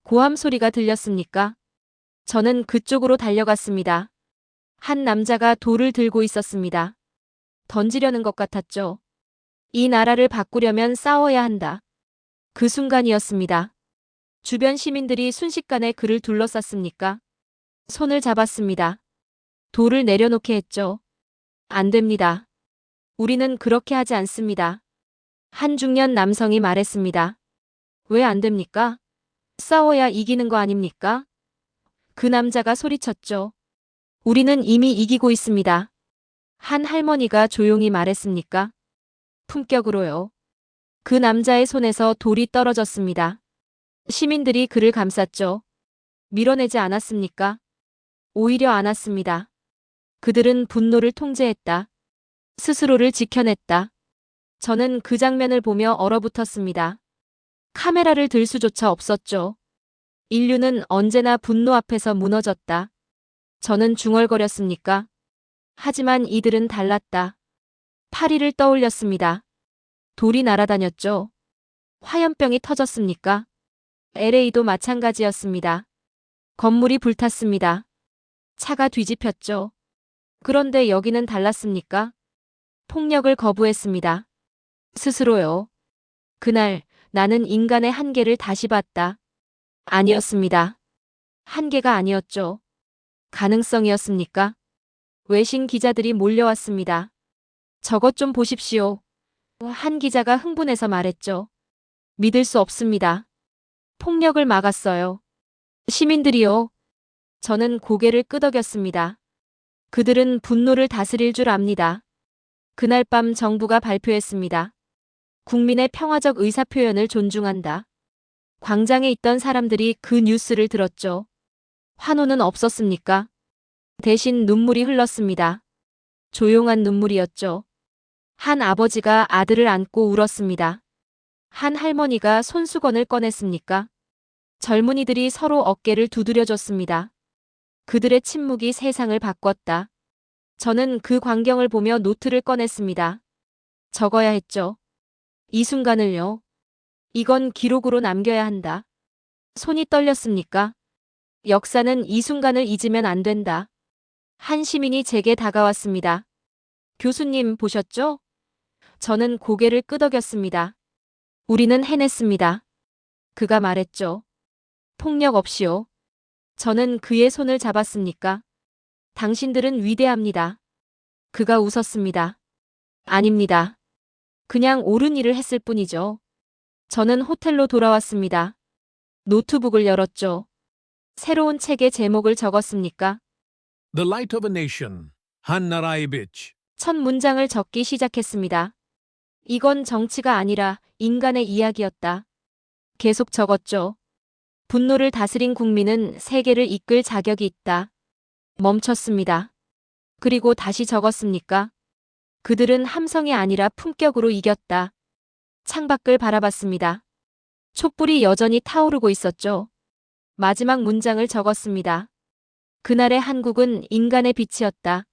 고함 소리가 들렸습니까? 저는 그쪽으로 달려갔습니다. 한 남자가 돌을 들고 있었습니다. 던지려는 것 같았죠. 이 나라를 바꾸려면 싸워야 한다. 그 순간이었습니다. 주변 시민들이 순식간에 그를 둘러쌌습니까? 손을 잡았습니다. 돌을 내려놓게 했죠. 안 됩니다. 우리는 그렇게 하지 않습니다. 한 중년 남성이 말했습니다. 왜 안 됩니까? 싸워야 이기는 거 아닙니까? 그 남자가 소리쳤죠. 우리는 이미 이기고 있습니다. 한 할머니가 조용히 말했습니까? 품격으로요. 그 남자의 손에서 돌이 떨어졌습니다. 시민들이 그를 감쌌죠. 밀어내지 않았습니까? 오히려 안았습니다. 그들은 분노를 통제했다. 스스로를 지켜냈다. 저는 그 장면을 보며 얼어붙었습니다. 카메라를 들 수조차 없었죠. 인류는 언제나 분노 앞에서 무너졌다. 저는 중얼거렸습니까? 하지만 이들은 달랐다. 파리를 떠올렸습니다. 돌이 날아다녔죠. 화염병이 터졌습니까? LA도 마찬가지였습니다. 건물이 불탔습니다. 차가 뒤집혔죠. 그런데 여기는 달랐습니까? 폭력을 거부했습니다. 스스로요. 그날 나는 인간의 한계를 다시 봤다. 아니었습니다. 한계가 아니었죠. 가능성이었습니까? 외신 기자들이 몰려왔습니다. 저것 좀 보십시오. 한 기자가 흥분해서 말했죠. 믿을 수 없습니다. 폭력을 막았어요. 시민들이요. 저는 고개를 끄덕였습니다. 그들은 분노를 다스릴 줄 압니다. 그날 밤 정부가 발표했습니다. 국민의 평화적 의사표현을 존중한다. 광장에 있던 사람들이 그 뉴스를 들었죠. 환호는 없었습니까? 대신 눈물이 흘렀습니다. 조용한 눈물이었죠. 한 아버지가 아들을 안고 울었습니다. 한 할머니가 손수건을 꺼냈습니까? 젊은이들이 서로 어깨를 두드려줬습니다. 그들의 침묵이 세상을 바꿨다. 저는 그 광경을 보며 노트를 꺼냈습니다. 적어야 했죠. 이 순간을요. 이건 기록으로 남겨야 한다. 손이 떨렸습니까? 역사는 이 순간을 잊으면 안 된다. 한 시민이 제게 다가왔습니다. 교수님 보셨죠? 저는 고개를 끄덕였습니다. 우리는 해냈습니다. 그가 말했죠. 폭력 없이요. 저는 그의 손을 잡았습니까? 당신들은 위대합니다. 그가 웃었습니다. 아닙니다. 그냥 옳은 일을 했을 뿐이죠. 저는 호텔로 돌아왔습니다. 노트북을 열었죠. 새로운 책의 제목을 적었습니까? The Light of a Nation, 한 나라의 빛. 첫 문장을 적기 시작했습니다. 이건 정치가 아니라 인간의 이야기였다. 계속 적었죠. 분노를 다스린 국민은 세계를 이끌 자격이 있다. 멈췄습니다. 그리고 다시 적었습니까? 그들은 함성이 아니라 품격으로 이겼다. 창밖을 바라봤습니다. 촛불이 여전히 타오르고 있었죠. 마지막 문장을 적었습니다. 그날의 한국은 인간의 빛이었다.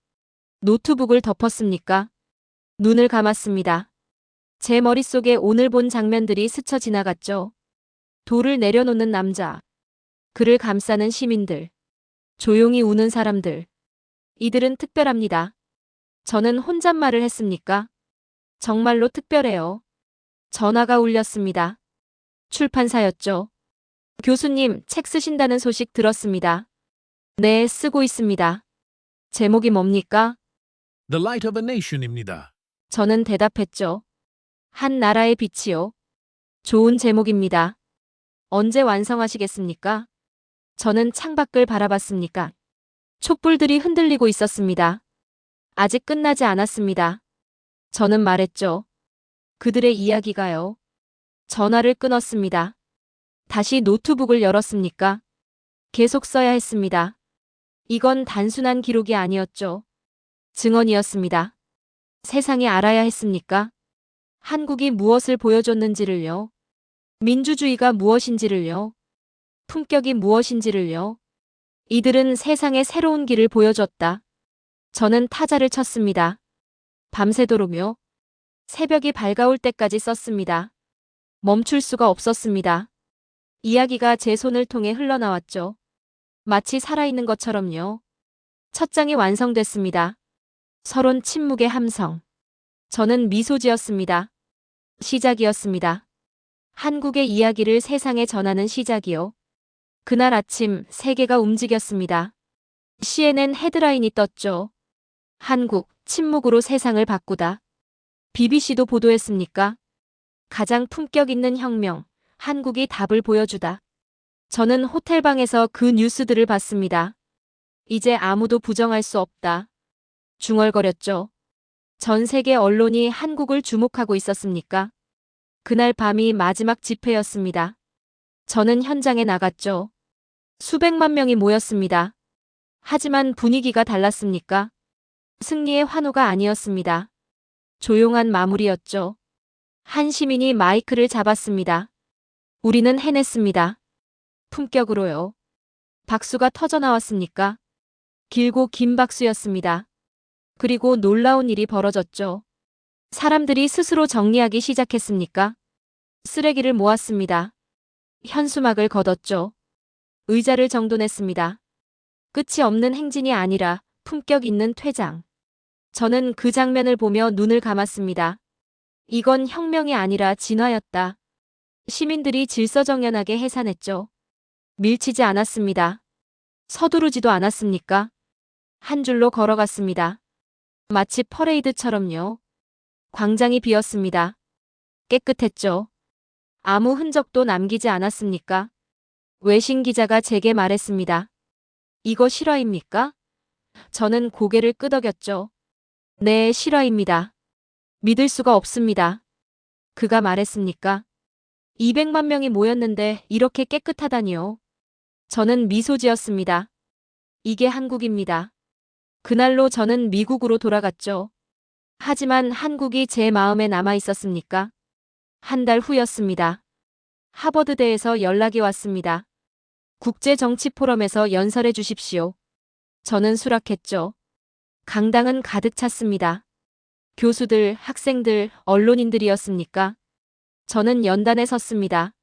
노트북을 덮었습니까? 눈을 감았습니다. 제 머릿속에 오늘 본 장면들이 스쳐 지나갔죠. 돌을 내려놓는 남자. 그를 감싸는 시민들. 조용히 우는 사람들. 이들은 특별합니다. 저는 혼잣말을 했습니까? 정말로 특별해요. 전화가 울렸습니다. 출판사였죠. 교수님, 책 쓰신다는 소식 들었습니다. 네, 쓰고 있습니다. 제목이 뭡니까? The Light of a Nation입니다. 저는 대답했죠. 한 나라의 빛이요. 좋은 제목입니다. 언제 완성하시겠습니까? 저는 창밖을 바라봤습니까? 촛불들이 흔들리고 있었습니다. 아직 끝나지 않았습니다. 저는 말했죠. 그들의 이야기가요. 전화를 끊었습니다. 다시 노트북을 열었습니까? 계속 써야 했습니다. 이건 단순한 기록이 아니었죠. 증언이었습니다. 세상이 알아야 했습니까? 한국이 무엇을 보여줬는지를요. 민주주의가 무엇인지를요. 품격이 무엇인지를요. 이들은 세상에 새로운 길을 보여줬다. 저는 타자를 쳤습니다. 밤새도록요. 새벽이 밝아올 때까지 썼습니다. 멈출 수가 없었습니다. 이야기가 제 손을 통해 흘러나왔죠. 마치 살아있는 것처럼요. 첫 장이 완성됐습니다. 서론 침묵의 함성. 저는 미소 지었습니다. 시작이었습니다. 한국의 이야기를 세상에 전하는 시작이요. 그날 아침 세계가 움직였습니다. CNN 헤드라인이 떴죠. 한국, 침묵으로 세상을 바꾸다. BBC도 보도했습니까? 가장 품격 있는 혁명, 한국이 답을 보여주다. 저는 호텔방에서 그 뉴스들을 봤습니다. 이제 아무도 부정할 수 없다. 중얼거렸죠. 전 세계 언론이 한국을 주목하고 있었습니까? 그날 밤이 마지막 집회였습니다. 저는 현장에 나갔죠. 수백만 명이 모였습니다. 하지만 분위기가 달랐습니까? 승리의 환호가 아니었습니다. 조용한 마무리였죠. 한 시민이 마이크를 잡았습니다. 우리는 해냈습니다. 품격으로요. 박수가 터져나왔습니까? 길고 긴 박수였습니다. 그리고 놀라운 일이 벌어졌죠. 사람들이 스스로 정리하기 시작했습니까? 쓰레기를 모았습니다. 현수막을 걷었죠. 의자를 정돈했습니다. 끝이 없는 행진이 아니라 품격 있는 퇴장. 저는 그 장면을 보며 눈을 감았습니다. 이건 혁명이 아니라 진화였다. 시민들이 질서정연하게 해산했죠. 밀치지 않았습니다. 서두르지도 않았습니까? 한 줄로 걸어갔습니다. 마치 퍼레이드처럼요. 광장이 비었습니다. 깨끗했죠. 아무 흔적도 남기지 않았습니까? 외신 기자가 제게 말했습니다. 이거 실화입니까? 저는 고개를 끄덕였죠. 네, 실화입니다. 믿을 수가 없습니다. 그가 말했습니까? 200만 명이 모였는데 이렇게 깨끗하다니요. 저는 미소 지었습니다. 이게 한국입니다. 그날로 저는 미국으로 돌아갔죠. 하지만 한국이 제 마음에 남아 있었습니까? 한 달 후였습니다. 하버드대에서 연락이 왔습니다. 국제정치포럼에서 연설해 주십시오. 저는 수락했죠. 강당은 가득 찼습니다. 교수들, 학생들, 언론인들이었습니까? 저는 연단에 섰습니다.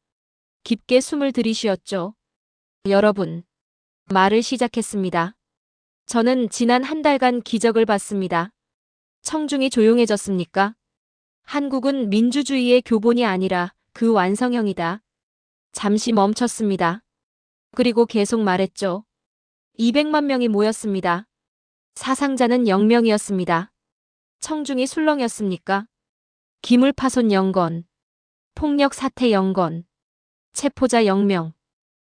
깊게 숨을 들이쉬었죠. 여러분, 말을 시작했습니다. 저는 지난 한 달간 기적을 봤습니다. 청중이 조용해졌습니까? 한국은 민주주의의 교본이 아니라 그 완성형이다. 잠시 멈췄습니다. 그리고 계속 말했죠. 200만 명이 모였습니다. 사상자는 0명이었습니다. 청중이 술렁였습니까? 기물 파손 0건, 폭력 사태 0건, 체포자 0명.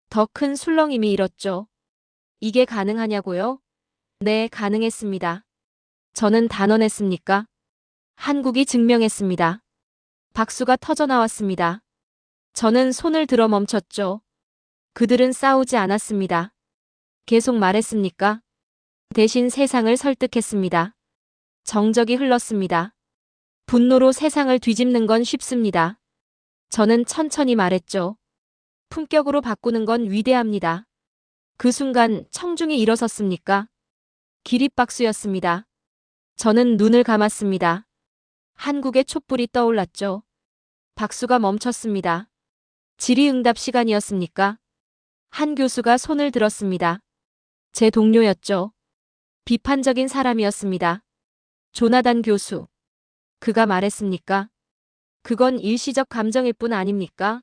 더 큰 술렁임이 일었죠. 이게 가능하냐고요? 네, 가능했습니다. 저는 단언했습니까? 한국이 증명했습니다. 박수가 터져 나왔습니다. 저는 손을 들어 멈췄죠. 그들은 싸우지 않았습니다. 계속 말했습니까? 대신 세상을 설득했습니다. 정적이 흘렀습니다. 분노로 세상을 뒤집는 건 쉽습니다. 저는 천천히 말했죠. 품격으로 바꾸는 건 위대합니다. 그 순간 청중이 일어섰습니까? 기립박수였습니다. 저는 눈을 감았습니다. 한국의 촛불이 떠올랐죠. 박수가 멈췄습니다. 질의응답 시간이었습니까? 한 교수가 손을 들었습니다. 제 동료였죠. 비판적인 사람이었습니다. 조나단 교수. 그가 말했습니까? 그건 일시적 감정일 뿐 아닙니까?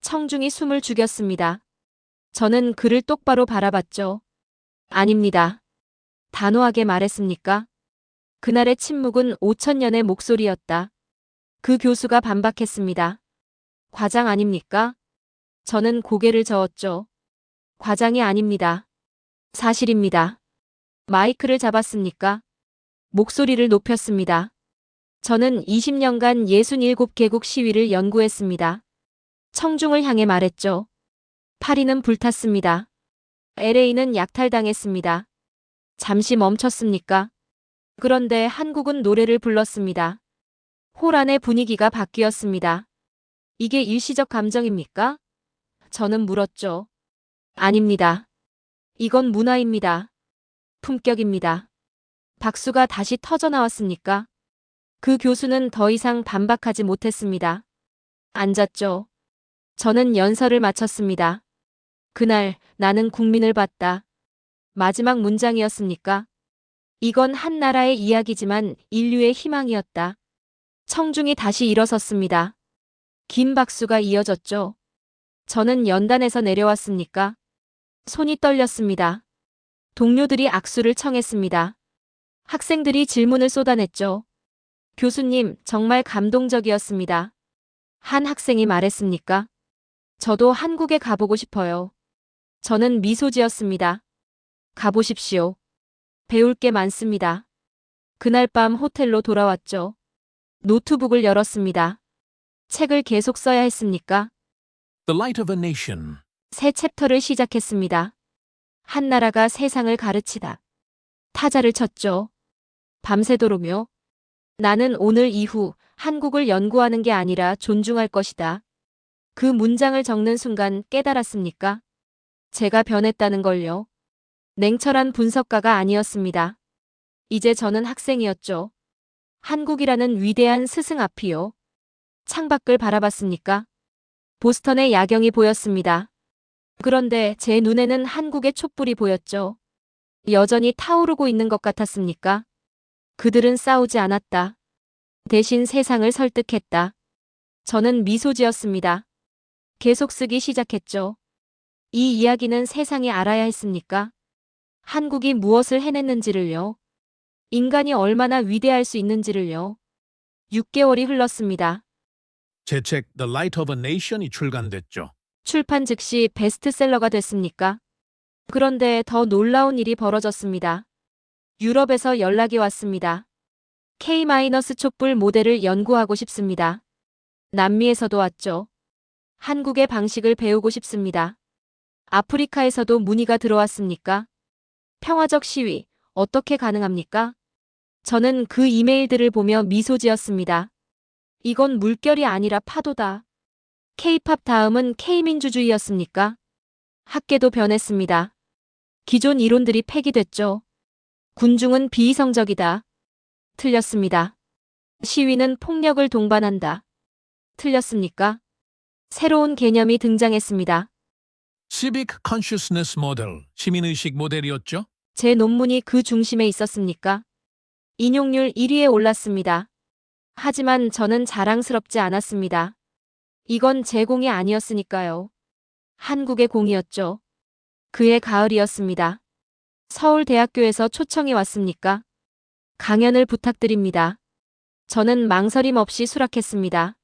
청중이 숨을 죽였습니다. 저는 그를 똑바로 바라봤죠. 아닙니다. 단호하게 말했습니까? 그날의 침묵은 5천년의 목소리였다. 그 교수가 반박했습니다. 과장 아닙니까? 저는 고개를 저었죠. 과장이 아닙니다. 사실입니다. 마이크를 잡았습니까? 목소리를 높였습니다. 저는 20년간 67개국 시위를 연구했습니다. 청중을 향해 말했죠. 파리는 불탔습니다. LA는 약탈당했습니다. 잠시 멈췄습니까? 그런데 한국은 노래를 불렀습니다. 홀 안의 분위기가 바뀌었습니다. 이게 일시적 감정입니까? 저는 물었죠. 아닙니다. 이건 문화입니다. 품격입니다. 박수가 다시 터져 나왔습니까? 그 교수는 더 이상 반박하지 못했습니다. 앉았죠. 저는 연설을 마쳤습니다. 그날 나는 국민을 봤다. 마지막 문장이었습니까? 이건 한 나라의 이야기지만 인류의 희망이었다. 청중이 다시 일어섰습니다. 긴 박수가 이어졌죠. 저는 연단에서 내려왔습니까? 손이 떨렸습니다. 동료들이 악수를 청했습니다. 학생들이 질문을 쏟아냈죠. 교수님, 정말 감동적이었습니다. 한 학생이 말했습니까? 저도 한국에 가보고 싶어요. 저는 미소 지었습니다. 가보십시오. 배울 게 많습니다. 그날 밤 호텔로 돌아왔죠. 노트북을 열었습니다. 책을 계속 써야 했습니까? The Light of a Nation. 새 챕터를 시작했습니다. 한 나라가 세상을 가르치다. 타자를 쳤죠. 밤새도록요. 나는 오늘 이후 한국을 연구하는 게 아니라 존중할 것이다. 그 문장을 적는 순간 깨달았습니까? 제가 변했다는 걸요. 냉철한 분석가가 아니었습니다. 이제 저는 학생이었죠. 한국이라는 위대한 스승 앞이요. 창밖을 바라봤습니까? 보스턴의 야경이 보였습니다. 그런데 제 눈에는 한국의 촛불이 보였죠. 여전히 타오르고 있는 것 같았습니까? 그들은 싸우지 않았다. 대신 세상을 설득했다. 저는 미소 지었습니다. 계속 쓰기 시작했죠. 이 이야기는 세상이 알아야 했습니까? 한국이 무엇을 해냈는지를요. 인간이 얼마나 위대할 수 있는지를요. 6개월이 흘렀습니다. 제 책 The Light of a Nation이 출간됐죠. 출판 즉시 베스트셀러가 됐습니까? 그런데 더 놀라운 일이 벌어졌습니다. 유럽에서 연락이 왔습니다. K- 촛불 모델을 연구하고 싶습니다. 남미에서도 왔죠. 한국의 방식을 배우고 싶습니다. 아프리카에서도 문의가 들어왔습니까? 평화적 시위, 어떻게 가능합니까? 저는 그 이메일들을 보며 미소 지었습니다. 이건 물결이 아니라 파도다. K-팝 다음은 K민주주의였습니까? 학계도 변했습니다. 기존 이론들이 폐기됐죠. 군중은 비이성적이다. 틀렸습니다. 시위는 폭력을 동반한다. 틀렸습니까? 새로운 개념이 등장했습니다. Civic Consciousness 모델, 시민의식 모델이었죠. 제 논문이 그 중심에 있었습니까? 인용률 1위에 올랐습니다. 하지만 저는 자랑스럽지 않았습니다. 이건 제 공이 아니었으니까요. 한국의 공이었죠. 그해 가을이었습니다. 서울대학교에서 초청이 왔습니까? 강연을 부탁드립니다. 저는 망설임 없이 수락했습니다.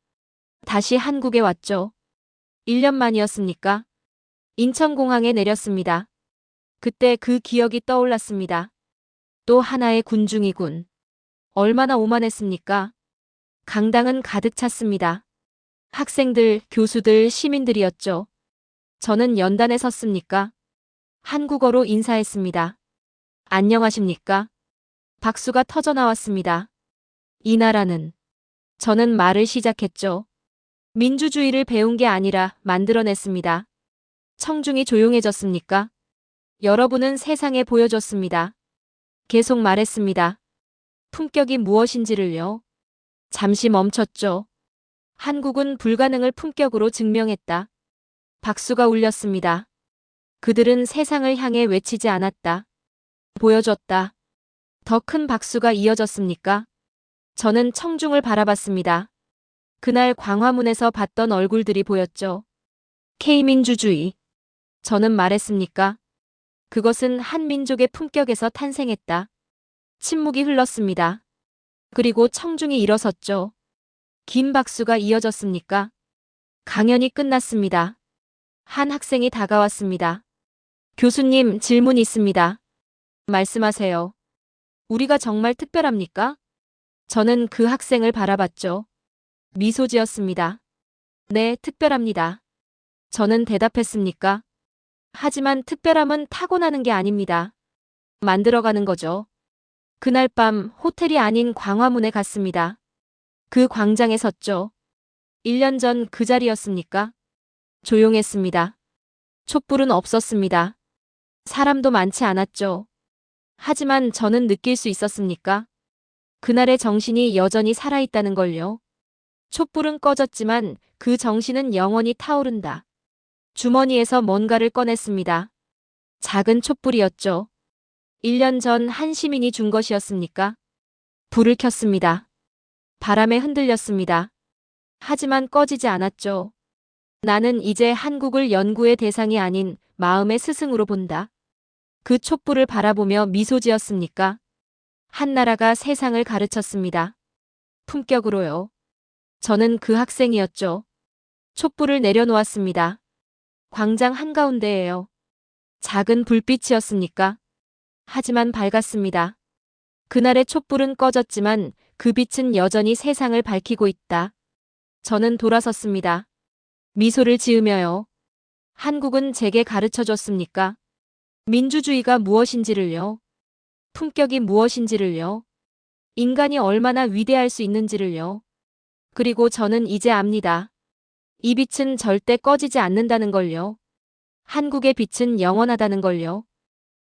다시 한국에 왔죠. 1년 만이었습니까? 인천공항에 내렸습니다. 그때 그 기억이 떠올랐습니다. 또 하나의 군중이군. 얼마나 오만했습니까? 강당은 가득 찼습니다. 학생들, 교수들, 시민들이었죠. 저는 연단에 섰습니까? 한국어로 인사했습니다. 안녕하십니까? 박수가 터져 나왔습니다. 이 나라는. 저는 말을 시작했죠. 민주주의를 배운 게 아니라 만들어냈습니다. 청중이 조용해졌습니까? 여러분은 세상에 보여줬습니다. 계속 말했습니다. 품격이 무엇인지를요. 잠시 멈췄죠. 한국은 불가능을 품격으로 증명했다. 박수가 울렸습니다. 그들은 세상을 향해 외치지 않았다. 보여줬다. 더 큰 박수가 이어졌습니까? 저는 청중을 바라봤습니다. 그날 광화문에서 봤던 얼굴들이 보였죠. K민주주의. 저는 말했습니까? 그것은 한 민족의 품격에서 탄생했다. 침묵이 흘렀습니다. 그리고 청중이 일어섰죠. 긴 박수가 이어졌습니까? 강연이 끝났습니다. 한 학생이 다가왔습니다. 교수님, 질문 있습니다. 말씀하세요. 우리가 정말 특별합니까? 저는 그 학생을 바라봤죠. 미소 지었습니다. 네, 특별합니다. 저는 대답했습니까? 하지만 특별함은 타고나는 게 아닙니다. 만들어가는 거죠. 그날 밤 호텔이 아닌 광화문에 갔습니다. 그 광장에 섰죠. 1년 전 그 자리였습니까? 조용했습니다. 촛불은 없었습니다. 사람도 많지 않았죠. 하지만 저는 느낄 수 있었습니까? 그날의 정신이 여전히 살아있다는 걸요. 촛불은 꺼졌지만 그 정신은 영원히 타오른다. 주머니에서 뭔가를 꺼냈습니다. 작은 촛불이었죠. 1년 전 한 시민이 준 것이었습니까? 불을 켰습니다. 바람에 흔들렸습니다. 하지만 꺼지지 않았죠. 나는 이제 한국을 연구의 대상이 아닌 마음의 스승으로 본다. 그 촛불을 바라보며 미소 지었습니까? 한 나라가 세상을 가르쳤습니다. 품격으로요. 저는 그 학생이었죠. 촛불을 내려놓았습니다. 광장 한가운데에요. 작은 불빛이었습니까? 하지만 밝았습니다. 그날의 촛불은 꺼졌지만 그 빛은 여전히 세상을 밝히고 있다. 저는 돌아섰습니다. 미소를 지으며요. 한국은 제게 가르쳐줬습니까? 민주주의가 무엇인지를요. 품격이 무엇인지를요. 인간이 얼마나 위대할 수 있는지를요. 그리고 저는 이제 압니다. 이 빛은 절대 꺼지지 않는다는 걸요. 한국의 빛은 영원하다는 걸요.